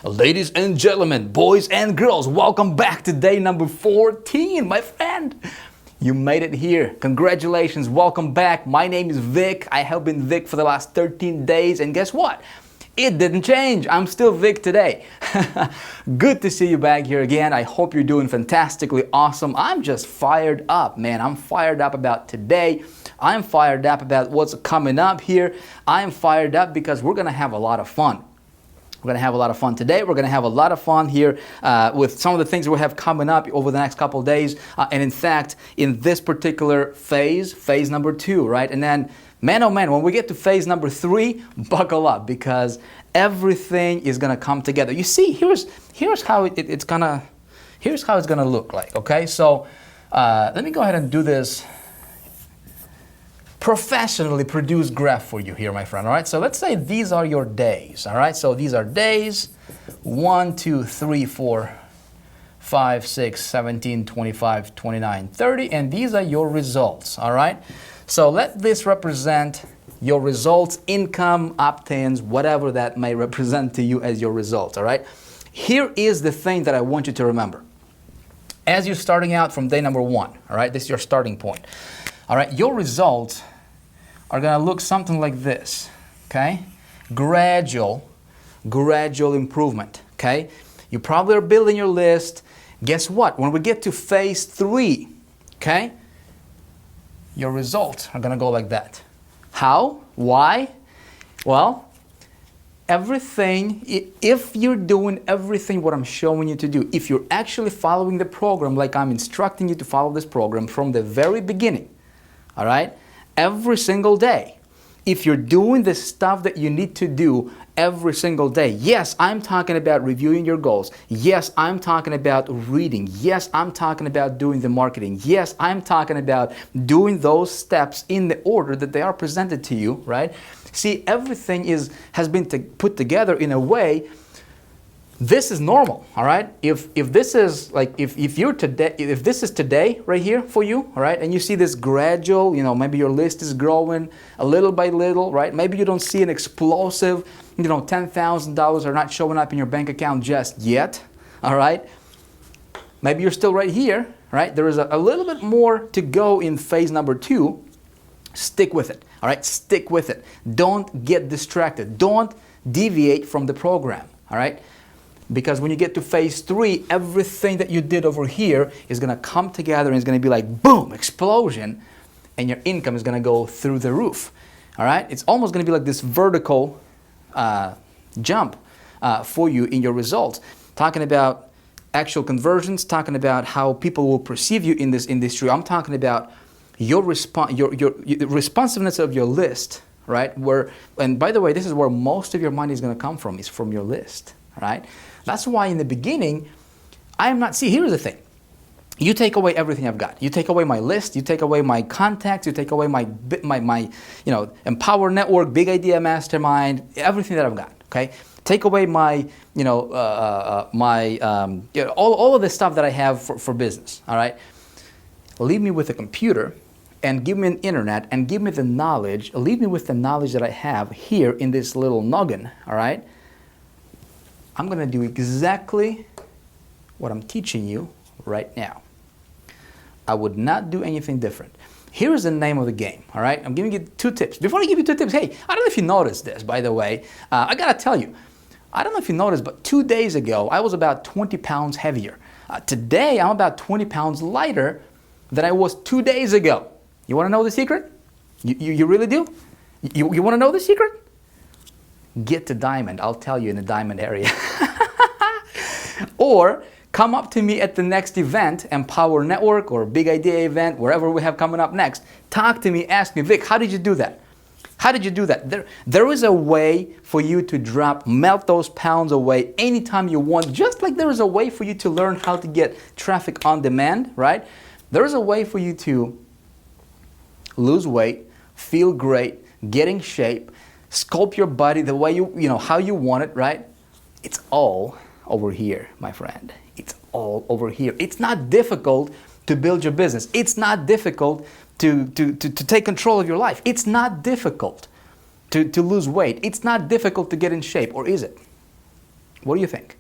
Ladies and gentlemen, boys and girls, welcome back to day number 14, my friend. You made it here. Congratulations, welcome back. My name is Vic. I have been Vic for the last 13 days, and guess what? It didn't change. I'm still Vic today. Good to see you back here again. I hope you're doing fantastically awesome. I'm just fired up, man. I'm fired up about today. I'm fired up about what's coming up here. I'm fired up because we're going to have a lot of fun. We're going to have a lot of fun today. We're going to have a lot of fun here with some of the things we have coming up over the next couple of days. And in fact, in this particular phase number 2, right? And then, man, oh man, when we get to phase number 3, buckle up because everything is going to come together. You see, here's how it's going to look like, okay? So let me go ahead and do this professionally produced graph for you here, my friend, all right? So let's say these are your days, all right? So these are days 1, 2, 3, 4, 5, 6, 17, 25, 29, 30, and these are your results, all right? So let this represent your results, income, obtains, whatever that may represent to you as your results, all right? Here is the thing that I want you to remember. As you're starting out from day number 1, all right? This is your starting point. All right, your results are going to look something like this, okay? Gradual improvement, okay? You probably are building your list. Guess what? When we get to phase 3, okay, your results are going to go like that. How? Why? Well, everything, if you're doing everything what I'm showing you to do, if you're actually following the program like I'm instructing you to follow this program from the very beginning, all right? Every single day. If you're doing the stuff that you need to do every single day. Yes, I'm talking about reviewing your goals. Yes, I'm talking about reading. Yes, I'm talking about doing the marketing. Yes, I'm talking about doing those steps in the order that they are presented to you, right? See, everything has been put together in a way. This is normal, all right? If this is like if this is today right here for you, all right, and you see this gradual, maybe your list is growing a little by little, right? Maybe you don't see an explosive, $10,000 are not showing up in your bank account just yet, all right? Maybe you're still right here, right? There is a little bit more to go in phase number 2. Stick with it, all right? Stick with it. Don't get distracted. Don't deviate from the program, all right? Because when you get to phase 3, everything that you did over here is going to come together and it's going to be like, boom, explosion, and your income is going to go through the roof. All right? It's almost going to be like this vertical jump for you in your results. Talking about actual conversions, talking about how people will perceive you in this industry. I'm talking about your responsiveness of your list, right? And by the way, this is where most of your money is going to come from, is from your list, right? That's why in the beginning, here's the thing. You take away everything I've got. You take away my list, you take away my contacts, you take away my Empower Network, Big Idea Mastermind, everything that I've got, okay? Take away my, all of the stuff that I have for business, all right? Leave me with a computer and give me an internet and give me the knowledge, leave me with the knowledge that I have here in this little noggin, all right? I'm going to do exactly what I'm teaching you right now. I would not do anything different. Here is the name of the game, all right? I'm giving you 2 tips. Before I give you 2 tips, hey, I don't know if you noticed this, by the way. I got to tell you, I don't know if you noticed, but 2 days ago, I was about 20 pounds heavier. Today, I'm about 20 pounds lighter than I was 2 days ago. You want to know the secret? You really do? You want to know the secret? Get to Diamond. I'll tell you in the Diamond area. Or come up to me at the next event, Empower Network or Big Idea event, wherever we have coming up next. Talk to me, ask me, Vic, how did you do that? How did you do that? There is a way for you to melt those pounds away anytime you want, just like there is a way for you to learn how to get traffic on demand, right? There is a way for you to lose weight, feel great, get in shape, sculpt your body the way how you want it, right? It's all over here, my friend. It's all over here. It's not difficult to build your business. It's not difficult to take control of your life. It's not difficult to lose weight. It's not difficult to get in shape, or is it? What do you think?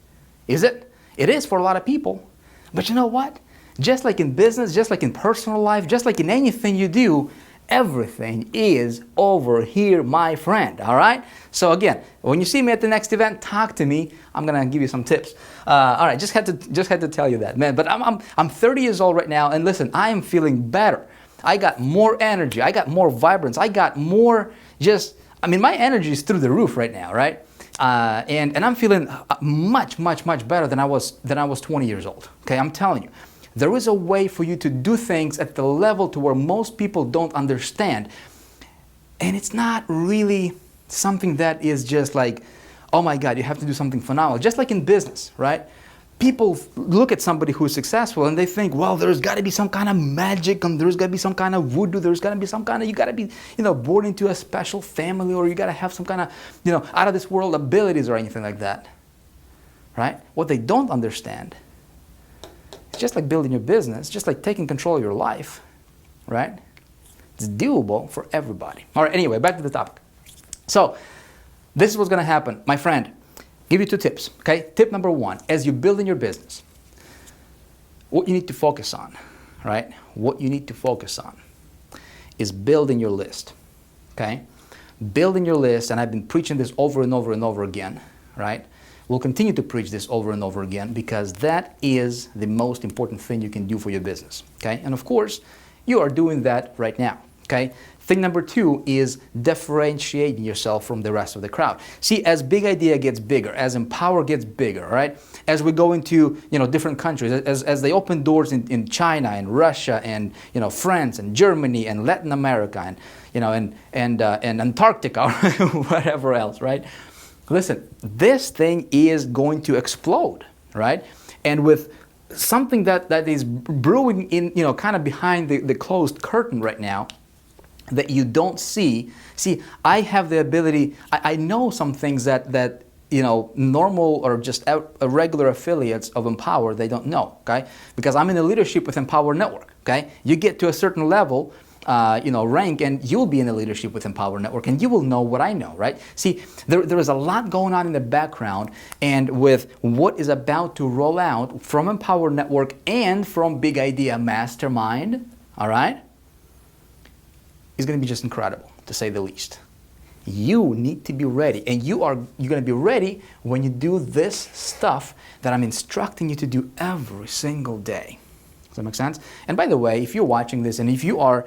Is it? It is for a lot of people. But you know what? Just like in business, just like in personal life, just like in anything you do, everything is over here, my friend, all right? So again, when you see me at the next event, talk to me. I'm gonna give you some tips. All right, just had to tell you that, man. But I'm 30 years old right now, and listen, I am feeling better. I got more energy. I got more vibrance. I got more my energy is through the roof right now, right? And I'm feeling much better than I was 20 years old. Okay, I'm telling you. There is a way for you to do things at the level to where most people don't understand. And it's not really something that is just like, oh my God, you have to do something phenomenal. Just like in business, right? People look at somebody who is successful and they think, well, there's got to be some kind of magic, and there's got to be some kind of voodoo, there's got to be some kind of, you got to be, born into a special family, or you got to have some kind of, out of this world abilities or anything like that, right? What they don't understand, it's just like building your business, just like taking control of your life, right? It's doable for everybody. All right, anyway, back to the topic. So, this is what's going to happen. My friend, give you 2 tips, okay? Tip number 1, as you build in your business, what you need to focus on, right? What you need to focus on is building your list, okay? Building your list, and I've been preaching this over and over and over again, right? We'll continue to preach this over and over again because that is the most important thing you can do for your business, okay? And of course, you are doing that right now, okay? Thing number 2 is differentiating yourself from the rest of the crowd. See, as Big Idea gets bigger, as Empower gets bigger, right? As we go into, different countries, as they open doors in China and Russia and, France and Germany and Latin America and, and Antarctica or whatever else, right? Listen, this thing is going to explode, right? And with something that is brewing in, kind of behind the closed curtain right now that you don't see. See, I have the ability, I know some things that normal or just regular affiliates of Empower, they don't know, okay? Because I'm in a leadership with Empower Network, okay? You get to a certain level, rank, and you'll be in the leadership with Empower Network, and you will know what I know, right? See, there is a lot going on in the background, and with what is about to roll out from Empower Network and from Big Idea Mastermind, all right, is going to be just incredible, to say the least. You need to be ready, and you're going to be ready when you do this stuff that I'm instructing you to do every single day. Does that make sense? And by the way, if you're watching this and if you are,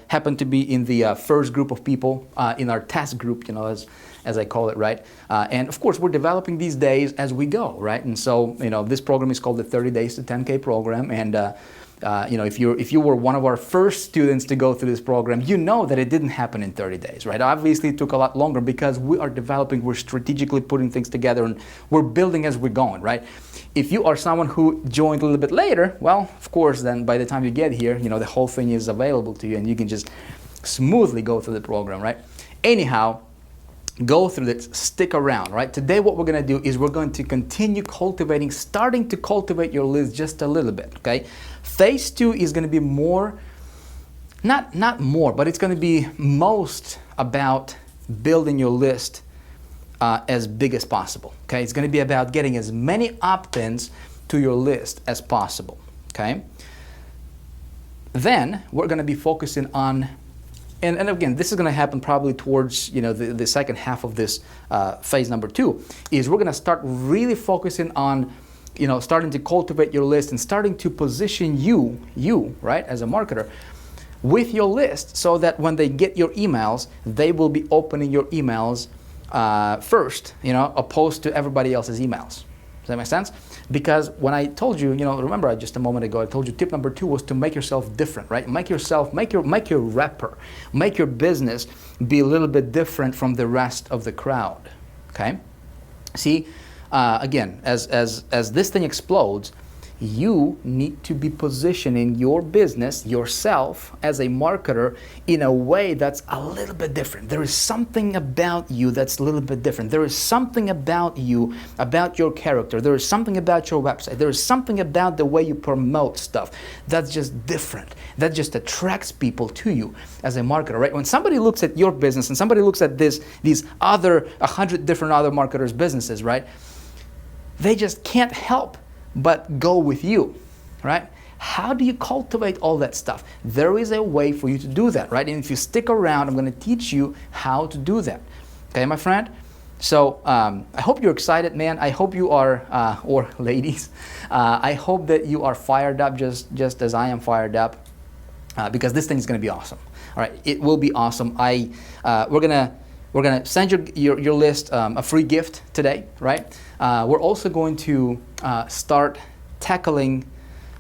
happen to be in the first group of people in our test group, as I call it, right? And of course, we're developing these days as we go, right? And so, this program is called the 30 Days to 10K program. And, if you were one of our first students to go through this program, you know that it didn't happen in 30 days, right? Obviously, it took a lot longer because we are developing, we're strategically putting things together, and we're building as we're going, right? If you are someone who joined a little bit later, well, of course, then by the time you get here, the whole thing is available to you and you can just smoothly go through the program, right? Anyhow, go through this, stick around, right? Today what we're going to do is we're going to continue starting to cultivate your list just a little bit, okay? Phase 2 is going to be more, not more, but it's going to be most about building your list as big as possible, okay? It's going to be about getting as many opt-ins to your list as possible, okay? Then we're going to be focusing on, and again, this is going to happen probably towards, the second half of this phase number 2, is we're going to start really focusing on, starting to cultivate your list and starting to position you, right, as a marketer, with your list so that when they get your emails, they will be opening your emails first, opposed to everybody else's emails. Does that make sense? Because when I told you, remember just a moment ago, I told you tip number 2 was to make yourself different, right? Make your rapper, make your business be a little bit different from the rest of the crowd, okay? See, again, as this thing explodes, you need to be positioning your business, yourself, as a marketer in a way that's a little bit different. There is something about you that's a little bit different. There is something about you, about your character. There is something about your website. There is something about the way you promote stuff that's just different. That just attracts people to you as a marketer, right? When somebody looks at your business and somebody looks at these other 100 different other marketers' businesses, right? they just can't help but go with you, right? How do you cultivate all that stuff? There is a way for you to do that, right? And if you stick around, I'm going to teach you how to do that. Okay, my friend? So I hope you're excited, man. I hope you are, or ladies, I hope that you are fired up just as I am fired up, because this thing is going to be awesome. All right, it will be awesome. We're gonna send your list a free gift today, right? We're also going to start tackling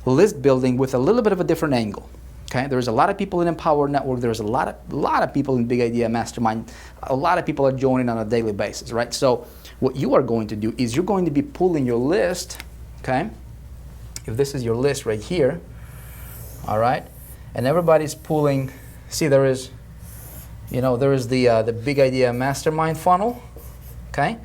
list building with a little bit of a different angle. Okay, there's a lot of people in Empower Network. There's a lot of people in Big Idea Mastermind. A lot of people are joining on a daily basis, right? So what you are going to do is you're going to be pulling your list. Okay, if this is your list right here, all right, and everybody's pulling. See, there is the Big Idea Mastermind funnel. Okay.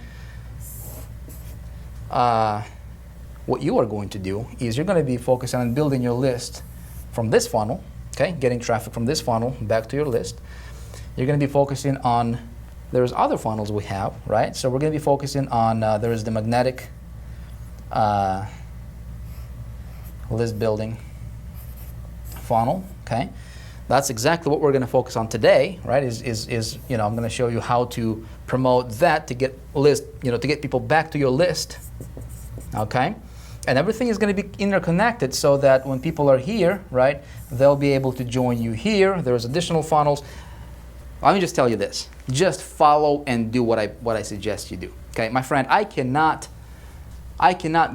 What you are going to do is you're going to be focusing on building your list from this funnel. Okay, getting traffic from this funnel back to your list. You're going to be focusing on, there's other funnels we have, right? So we're going to be focusing on, there is the magnetic list building funnel, okay? That's exactly what we're going to focus on today, right? Is I'm going to show you how to promote that to get to get people back to your list, okay? And everything is going to be interconnected so that when people are here, right, they'll be able to join you here. There's additional funnels. Let me just tell you this. Just follow and do what I suggest you do. Okay, my friend, I cannot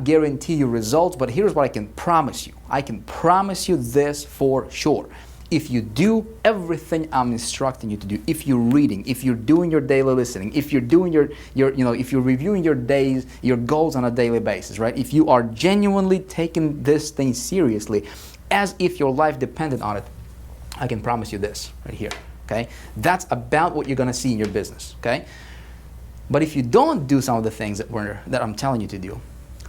guarantee you results, but here's what I can promise you. I can promise you this for sure. If you do everything I'm instructing you to do, if you're reading, if you're doing your daily listening, if you're doing if you're reviewing your goals on a daily basis, right? If you are genuinely taking this thing seriously, as if your life depended on it, I can promise you this right here, okay? That's about what you're gonna see in your business, okay? But if you don't do some of the things that I'm telling you to do,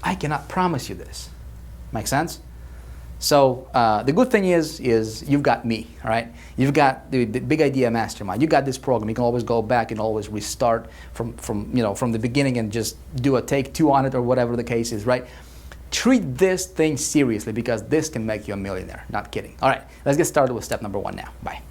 I cannot promise you this. Make sense? So the good thing is you've got me, all right? You've got the Big Idea Mastermind. You got this program. You can always go back and always restart from the beginning and just do a take two on it or whatever the case is, right? Treat this thing seriously because this can make you a millionaire. Not kidding. All right, let's get started with step number 1 now. Bye.